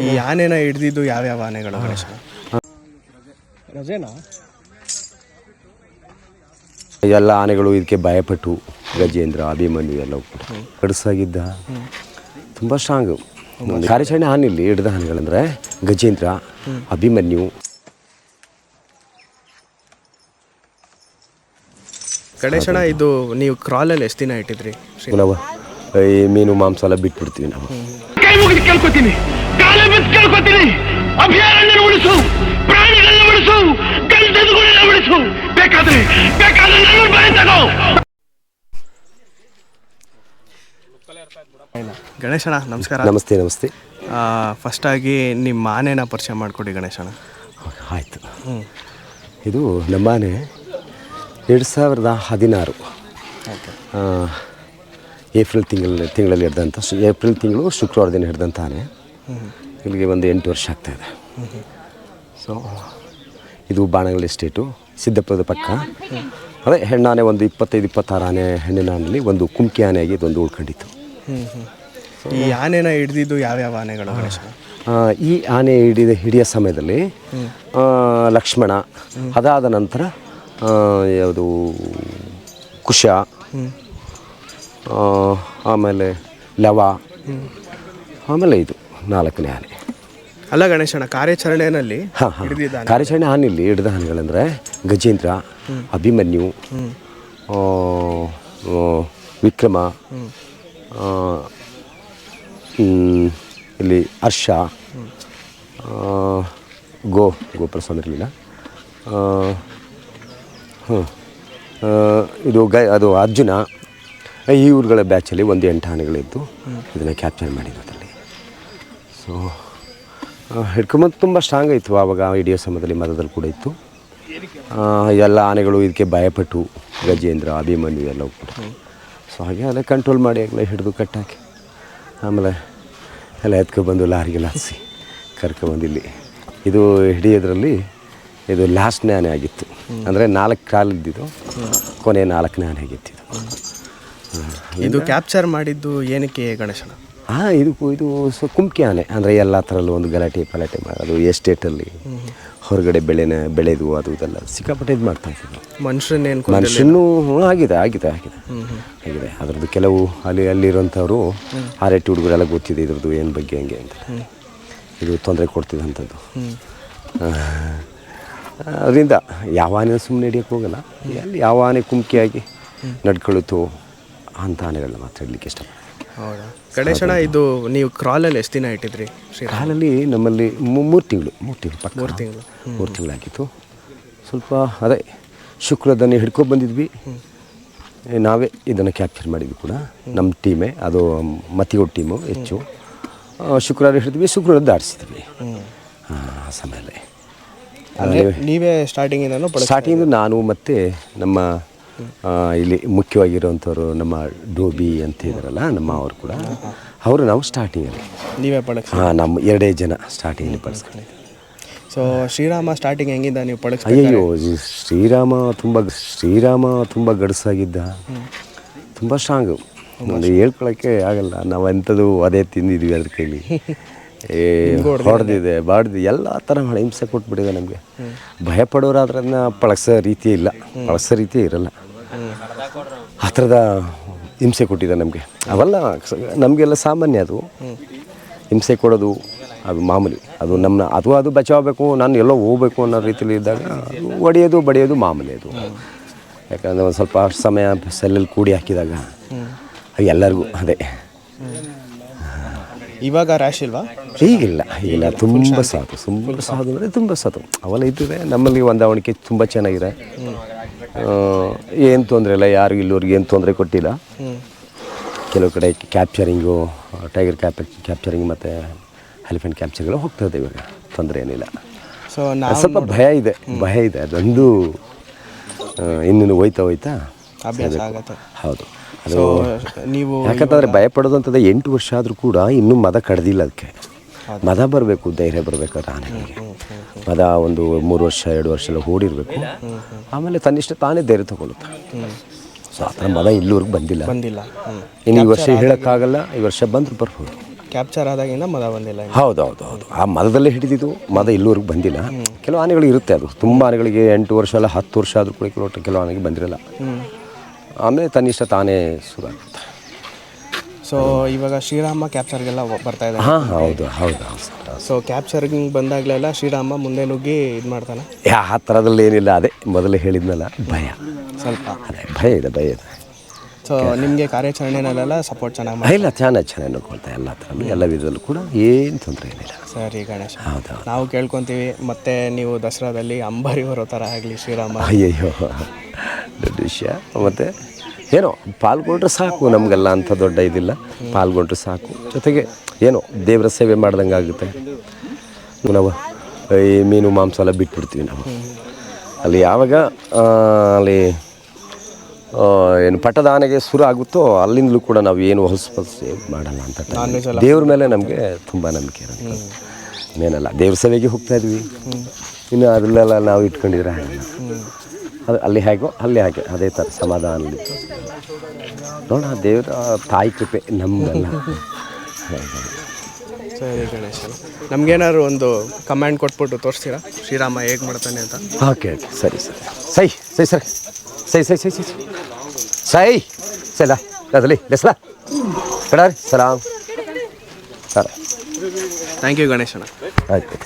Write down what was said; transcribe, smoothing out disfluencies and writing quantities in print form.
ಈ ಆನೆನ ಹಿಡ್ದಿದ್ದು ಯಾವ್ಯಾವ ಆನೆಗಳು ಗಣೇಶ? ರಜೆನಾ? ಎಲ್ಲ ಆನೆಗಳು ಇದಕ್ಕೆ ಭಯಪಟ್ಟು ಗಜೇಂದ್ರ ಅಭಿಮನ್ಯು ಎಲ್ಲ ಕಡಿಸಾಗಿದ್ದ ತುಂಬ ಸ್ಟ್ರಾಂಗು. ಕಾರ್ಯಾಚರಣೆ ಆನೆಯಲ್ಲಿ ಹಿಡಿದ ಆನೆಗಳಂದರೆ ಗಜೇಂದ್ರ, ಅಭಿಮನ್ಯು. ಗಣೇಶಣ್ಣ, ಇದು ನೀವು ಕ್ರಾಲಲ್ಲಿ ಎಷ್ಟು ದಿನ ಇಟ್ಟಿದ್ರಿ? ನಾವು ಈ ಮೀನು ಮಾಂಸ ಎಲ್ಲ ಬಿಟ್ಬಿಡ್ತೀವಿ ನಾವು. ಕೇಳ್ಕೊತೀನಿ, ಅಭಯಾರಣ್ಯ ಉಳಿಸು, ಪ್ರಾಣಿಗಳನ್ನ ಉಳಿಸು, ಗಂಧದಗುಳೆಲ್ಲ ಉಳಿಸು, ಬೇಕಾದ್ರೆ ಗಣೇಶಣ್ಣ ನಮಸ್ಕಾರ. ನಮಸ್ತೆ. ನಮಸ್ತೆ. ಫಸ್ಟಾಗಿ ನಿಮ್ಮ ಆನೆನ ಪರಿಚಯ ಮಾಡಿಕೊಡಿ ಗಣೇಶಣ್ಣ. ಆಯಿತು. ಇದು ನಮ್ಮ ಆನೆ 2016 ಏಪ್ರಿಲ್ ತಿಂಗಳಲ್ಲಿ ಹಿಡ್ದಂಥ, ಏಪ್ರಿಲ್ ತಿಂಗಳು ಶುಕ್ರವಾರ ದಿನ ಹಿಡ್ದಂಥ ಆನೆ ಇಲ್ಲಿಗೆ ಒಂದು 8 ವರ್ಷ ಆಗ್ತಾಯಿದೆ. ಸೊ ಇದು ಬಾಣಗಲ್ ಎಸ್ಟೇಟು, ಸಿದ್ದಾಪುರದ ಪಕ್ಕ. ಅದೇ ಹೆಣ್ಣಾನೆ ಒಂದು 25-26 ಆನೆ ಹೆಣ್ಣಿನ ಆನೆಯಲ್ಲಿ ಒಂದು ಕುಮ್ಕಿ ಆನೆಯಾಗಿ ಇದೊಂದು ಉಳ್ಕೊಂಡಿತ್ತು. ಈ ಆನೆನ ಹಿಡ್ದಿದ್ದು ಯಾವ್ಯಾವ ಆನೆಗಳು ಗಣೇಶ? ಈ ಆನೆ ಹಿಡಿಯೋ ಸಮಯದಲ್ಲಿ ಲಕ್ಷ್ಮಣ, ಅದಾದ ನಂತರ ಯಾವುದು ಕುಶ, ಆಮೇಲೆ ಲವ, ಆಮೇಲೆ ಇದು 4ನೇ ಆನೆ. ಅಲ್ಲ ಗಣೇಶಣ್ಣ, ಕಾರ್ಯಾಚರಣೆಯಲ್ಲಿ ಕಾರ್ಯಾಚರಣೆ ಆನೆಯಲ್ಲಿ ಹಿಡಿದ ಆನೆಗಳಂದರೆ ಗಜೇಂದ್ರ, ಅಭಿಮನ್ಯು, ವಿಕ್ರಮ, ಇಲ್ಲಿ ಹರ್ಷ, ಗೋಪ್ರಸಾದ್ ಇರಲಿಲ್ಲ, ಇದು ಅದು ಅರ್ಜುನ. ಈ ಊರುಗಳ ಬ್ಯಾಚಲ್ಲಿ ಒಂದು 8 ಆನೆಗಳಿದ್ದು ಇದನ್ನು ಕ್ಯಾಪ್ಚರ್ ಮಾಡಿದ್ದು ಅದರಲ್ಲಿ. ಸೊ ಹಿಡ್ಕೊಂಬಂದು ತುಂಬ ಸ್ಟ್ರಾಂಗ್ ಆಯಿತು. ಆವಾಗ ಹಿಡಿಯೋ ಸಮಯದಲ್ಲಿ ಮದದಲ್ಲಿ ಕೂಡ ಇತ್ತು. ಎಲ್ಲ ಆನೆಗಳು ಇದಕ್ಕೆ ಭಯಪಟ್ಟು ಗಜೇಂದ್ರ, ಅಭಿಮನ್ಯು ಎಲ್ಲ ಹೋಗ್ಬಿಟ್ಟು. ಸೊ ಹಾಗೆ ಅಲ್ಲೇ ಕಂಟ್ರೋಲ್ ಮಾಡಿ ಆಗಲೇ ಹಿಡಿದು ಕಟ್ಟಾಕಿ ಆಮೇಲೆ ಎಲ್ಲ ಎತ್ಕೊಬಂದು ಲಾರಿಗೆಲ್ಲ ಹತ್ತಿಸಿ ಕರ್ಕೊಬಂದಿಲ್ಲಿ ಇದು ಹಿಡಿಯೋದ್ರಲ್ಲಿ ಇದು ಲಾಸ್ಟ್ನೇ ಆನೆ ಆಗಿತ್ತು. ಅಂದರೆ 4 ಕಾಲಿದ್ದಿದ್ದು ಕೊನೆ 4ನೇ ಆನೆ ಆಗಿತ್ತು ಇದು ಕ್ಯಾಪ್ಚರ್ ಮಾಡಿದ್ದು ಏನಕ್ಕೆ ಗಣೇಶನ? ಇದು ಕುಮ್ಕಿ ಆನೆ. ಅಂದರೆ ಎಲ್ಲ ಥರಲ್ಲೂ ಒಂದು ಗಲಾಟೆ ಪಲಾಟೆ ಮಾಡೋದು, ಎಸ್ಟೇಟಲ್ಲಿ ಹೊರಗಡೆ ಬೆಳೆದು ಅದು ಇದೆಲ್ಲ ಸಿಕ್ಕಾಪಟ್ಟೆ ಇದು ಮಾಡ್ತಾಯಿದ್ರು. ಮನುಷ್ಯನೂ ಆಗಿದೆ. ಅದರದ್ದು ಕೆಲವು ಅಲ್ಲಿರೋಂಥವ್ರು ಆರೇಟಿ ಹುಡುಗರೆಲ್ಲ ಗೊತ್ತಿದೆ ಇದ್ರದ್ದು ಏನು ಬಗ್ಗೆ ಹಂಗೆ ಅಂತ. ಇದು ತೊಂದರೆ ಕೊಡ್ತಿದ್ದಂಥದ್ದು. ಅದರಿಂದ ಯಾವ ಆನೆ ಸುಮ್ಮನೆ ಹಿಡಿಯೋಕ್ಕೆ ಹೋಗಲ್ಲ. ಎಲ್ಲಿ ಯಾವ ಆನೆ ಕುಮ್ಕಿಯಾಗಿ ನಡ್ಕೊಳುತ್ತೋ ಅಂಥ ಆನೆಗಳನ್ನ ಮಾತ್ರ ಇಡ್ಲಿಕ್ಕೆ ಇಷ್ಟಪಡ್ತೀನಿ. ಹೌದಾ ಗಣೇಶಣ್ಣ, ಇದು ನೀವು ಕ್ರಾಲಲ್ಲಿ ಎಷ್ಟು ದಿನ ಇಟ್ಟಿದ್ರಿ? ಕ್ರಾಲಲ್ಲಿ ನಮ್ಮಲ್ಲಿ 3 ತಿಂಗಳು ಪಕ್ಕ 3 ತಿಂಗಳಾಗಿತ್ತು. ಸ್ವಲ್ಪ ಅದೇ ಶುಕ್ರದನ್ನೇ ಹಿಡ್ಕೊಂಡು ಬಂದಿದ್ವಿ. ನಾವೇ ಇದನ್ನು ಕ್ಯಾಪ್ಚರ್ ಮಾಡಿದ್ವಿ ಕೂಡ, ನಮ್ಮ ಟೀಮೇ. ಅದು ಮತ್ತಿಗೋಡ್ ಟೀಮು ಹೆಚ್ಚು. ಶುಕ್ರವಾರ ಹಿಡಿದ್ವಿ, ಶುಕ್ರವಾರ ದಾಟಿಸಿದ್ವಿ. ಆ ಸಮಯದಲ್ಲಿ ನೀವೇ ಸ್ಟಾರ್ಟಿಂಗಿಂದ ನಾನು ಮತ್ತು ನಮ್ಮ ಇಲ್ಲಿ ಮುಖ್ಯವಾಗಿರೋವಂಥವ್ರು ನಮ್ಮ ಡೋಬಿ ಅಂತ ಇದ್ದಾರಲ್ಲ, ನಮ್ಮ ಅವರು ಕೂಡ ನಾವು ಸ್ಟಾರ್ಟಿಂಗಲ್ಲಿ ನೀವೇ ನಮ್ಮ 2 ಜನ ಸ್ಟಾರ್ಟಿಂಗಲ್ಲಿ ಬಳಸ್ಕೊಂಡಿದ್ವಿ. ಸೊ ಶ್ರೀರಾಮ ಸ್ಟಾರ್ಟಿಂಗ್ ಹೆಂಗಿದ್ದ ನೀವು ಅಯ್ಯೋ, ಶ್ರೀರಾಮ ತುಂಬ ಗಡಸಾಗಿದ್ದ, ತುಂಬ ಸ್ಟ್ರಾಂಗು. ಒಂದು ಹೇಳ್ಕೊಳಕ್ಕೆ ಆಗಲ್ಲ. ನಾವು ಅಂಥದ್ದು ಅದೇ ತಿಂದಿದ್ವಿ ಅದ್ರ ಕೈಲಿ. ಹೊಡೆದಿದೆ, ಬಾಡ್ದು ಎಲ್ಲ ಥರ ಹಿಂಸೆ ಕೊಟ್ಬಿಟ್ಟಿದೆ ನಮಗೆ. ಭಯಪಡೋರಾದ್ರೆ ಅದನ್ನ ಪಳಗ್ಸೋ ರೀತಿ ಇರಲ್ಲ. ಆ ಥರದ ಹಿಂಸೆ ಕೊಟ್ಟಿದೆ ನಮಗೆ. ಅವೆಲ್ಲ ನಮಗೆಲ್ಲ ಸಾಮಾನ್ಯ. ಅದು ಹಿಂಸೆ ಕೊಡೋದು ಅದು ಮಾಮೂಲಿ. ಅದು ಬಚಾವಬೇಕು, ನಾನು ಎಲ್ಲೋ ಹೋಗ್ಬೇಕು ಅನ್ನೋ ರೀತಿಯಲ್ಲಿ ಇದ್ದಾಗ ಹೊಡೆಯೋದು ಬಡಿಯೋದು ಮಾಮೂಲಿ. ಅದು ಯಾಕಂದರೆ ಒಂದು ಸ್ವಲ್ಪ ಸಮಯ ಸೆಲ್ಲಲ್ಲಿ ಕೂಡಿ ಹಾಕಿದಾಗ ಎಲ್ಲರಿಗೂ ಅದೇ. ಇವಾಗ ರ್ಯಾಶ್ ಇಲ್ವಾ? ಈಗಿಲ್ಲ ತುಂಬ ಸಾಧು ಅಂದರೆ ತುಂಬ ಸಾಧು. ಅವೆಲ್ಲ ಇದ್ದಿದೆ ನಮ್ಮಲ್ಲಿ. ಹೊಂದಾವಣಿಕೆ ತುಂಬ ಚೆನ್ನಾಗಿದೆ. ಏನು ತೊಂದರೆ ಇಲ್ಲ, ಯಾರಿಗೂ ಇಲ್ಲಿವರೆಗೆ ಏನು ತೊಂದರೆ ಕೊಟ್ಟಿಲ್ಲ. ಕೆಲವು ಕಡೆ ಕ್ಯಾಪ್ಚರಿಂಗು, ಟೈಗರ್ ಕ್ಯಾಪ್ಚರಿಂಗ್ ಮತ್ತು ಎಲಿಫೆಂಟ್ ಕ್ಯಾಪ್ಚರ್ಗಳು ಹೋಗ್ತದೆ. ಇವಾಗ ತೊಂದರೆ ಏನಿಲ್ಲ. ಸೊ ಸ್ವಲ್ಪ ಭಯ ಇದೆ ಅದೊಂದು. ಇನ್ನೂ ಹೋಯ್ತಾ ಅಭ್ಯಾಸ ಆಗುತ್ತೆ. ಹೌದು. ಅದು ನೀವು ಯಾಕಂತಂದರೆ ಭಯಪಡೋದು ಅಂತಂದರೆ 8 ವರ್ಷ ಆದರೂ ಕೂಡ ಇನ್ನೂ ಮದ ಕಡ್ದಿಲ್ಲ. ಅದಕ್ಕೆ ಮದ ಬರಬೇಕು, ಧೈರ್ಯ ಬರಬೇಕಾದ್ರೆ ಆನೆಗಳಿಗೆ. ಮದ ಒಂದು 3 ವರ್ಷ 2 ವರ್ಷ ಎಲ್ಲ ಓಡಿರಬೇಕು. ಆಮೇಲೆ ತನ್ನಿಷ್ಟ ತಾನೇ ಧೈರ್ಯ ತಗೊಳುತ್ತೆ. ಸೊ ಆ ಥರ ಮದ ಇಲ್ಲಿವರೆಗೂ ಬಂದಿಲ್ಲ. ಇನ್ನು ಈ ವರ್ಷ ಹೇಳೋಕ್ಕಾಗಲ್ಲ, ಈ ವರ್ಷ ಬಂದರೂ ಬರ್ಬೋದು. ಕ್ಯಾಪ್ಚರ್ ಆದಾಗಿಂದ ಮದ ಬಂದಿಲ್ಲ ಇನ್ನು. ಹೌದು ಆ ಮದದಲ್ಲೇ ಹಿಡಿದಿದ್ದು ಮದ ಇಲ್ಲಿವರೆಗೂ ಬಂದಿಲ್ಲ. ಕೆಲವು ಆನೆಗಳು ಇರುತ್ತೆ, ಅದು ತುಂಬ ಆನೆಗಳಿಗೆ 8 ವರ್ಷ ಅಲ್ಲ 10 ವರ್ಷ ಆದರೂ ಕೂಡ ಕೆಲವು ಆನೆಗೆ ಬಂದಿರಲ್ಲ. ಆಮೇಲೆ ತನ್ನಿಷ್ಟ ತಾನೇ ಶುರು ಆಗುತ್ತೆ. ಸೊ ಇವಾಗ ಶ್ರೀರಾಮ ಕ್ಯಾಪ್ಚರ್ಗೆಲ್ಲ ಬರ್ತಾ ಇದೆ. ಹಾಂ ಹೌದು ಸೊ ಕ್ಯಾಪ್ಚರ್ಗೆ ಬಂದಾಗಲೆಲ್ಲ ಶ್ರೀರಾಮ ಮುಂದೆ ನುಗ್ಗಿ ಇದು ಮಾಡ್ತಾನೆ. ಆ ಥರದಲ್ಲಿ ಏನಿಲ್ಲ, ಅದೇ ಮೊದಲೇ ಹೇಳಿದ್ನಲ್ಲ, ಭಯ ಸ್ವಲ್ಪ ಅದೇ ಭಯ ಇದೆ. ಸೊ ನಿಮಗೆ ಕಾರ್ಯಾಚರಣೆನಲ್ಲೆಲ್ಲ ಸಪೋರ್ಟ್ ಚೆನ್ನಾಗಿ ಮಾಡಿ. ಇಲ್ಲ ಚೆನ್ನಾಗಿ ನೋಡ್ಕೊಳ್ತಾ ಎಲ್ಲ ಥರ ಎಲ್ಲ ವಿಧದಲ್ಲೂ ಕೂಡ ಏನು ತೊಂದರೆ ಏನಿಲ್ಲ. ಸರಿ ಗಣೇಶ, ಹೌದು ನಾವು ಕೇಳ್ಕೊತೀವಿ ಮತ್ತೆ ನೀವು ದಸರಾದಲ್ಲಿ ಅಂಬಾರಿ ಬರೋ ಥರ ಆಗಲಿ ಶ್ರೀರಾಮ. ಅಯ್ಯಯ್ಯೋ ದೊಡ್ಡ ವಿಷಯ. ಮತ್ತು ಏನೋ ಪಾಲ್ಗೊಂಡ್ರೆ ಸಾಕು, ನಮಗೆಲ್ಲ ಅಂಥ ದೊಡ್ಡ ಇದಿಲ್ಲ, ಪಾಲ್ಗೊಂಡ್ರೆ ಸಾಕು. ಜೊತೆಗೆ ಏನೋ ದೇವರ ಸೇವೆ ಮಾಡ್ದಂಗೆ ಆಗುತ್ತೆ. ನಾವು ಈ ಮೀನು ಮಾಂಸ ಎಲ್ಲ ಬಿಟ್ಬಿಡ್ತೀವಿ ನಾವು. ಅಲ್ಲಿ ಯಾವಾಗ ಅಲ್ಲಿ ಏನು ಪಟ್ಟದ ಆನೆಗೆ ಶುರು ಆಗುತ್ತೋ ಅಲ್ಲಿಂದಲೂ ಕೂಡ ನಾವು ಏನು ಹೊಸ ಮಾಡಲ್ಲ ಅಂತ. ದೇವ್ರ ಮೇಲೆ ನಮಗೆ ತುಂಬ ನಂಬಿಕೆ ಇರುತ್ತೆ. ಇನ್ನೇನಲ್ಲ, ದೇವ್ರ ಸೇವೆಗೆ ಹೋಗ್ತಾ ಇದ್ವಿ, ಇನ್ನು ಅದರಲ್ಲೆಲ್ಲ ನಾವು ಇಟ್ಕೊಂಡಿದ್ರೆ ಹಾಗೆ ಅದು ಅಲ್ಲಿ ಹೇಗೋ ಅಲ್ಲಿ ಹಾಗೆ ಅದೇ ಥರ ಸಮಾಧಾನದಲ್ಲಿ ನೋಡೋಣ. ದೇವರ ತಾಯಿ ಕೃಪೆ ನಮಗೆಲ್ಲ. ಸರಿ ಗಣೇಶ, ನಮಗೇನಾದ್ರು ಒಂದು ಕಮೆಂಟ್ ಕೊಟ್ಬಿಟ್ಟು ತೋರಿಸ್ತೀರಾ ಶ್ರೀರಾಮ ಹೇಗೆ ಮಾಡ್ತಾನೆ ಅಂತ? ಓಕೆ ಸರಿ ಸೈ ಸಲ ಅದಲಿ ಲೆಸ್ಲಾ ಕಡಾರಿ ಸಲಾಮ್ ಸರ. Thank you ಗಣೇಶಣ್ಣ. ಆಯ್ತು.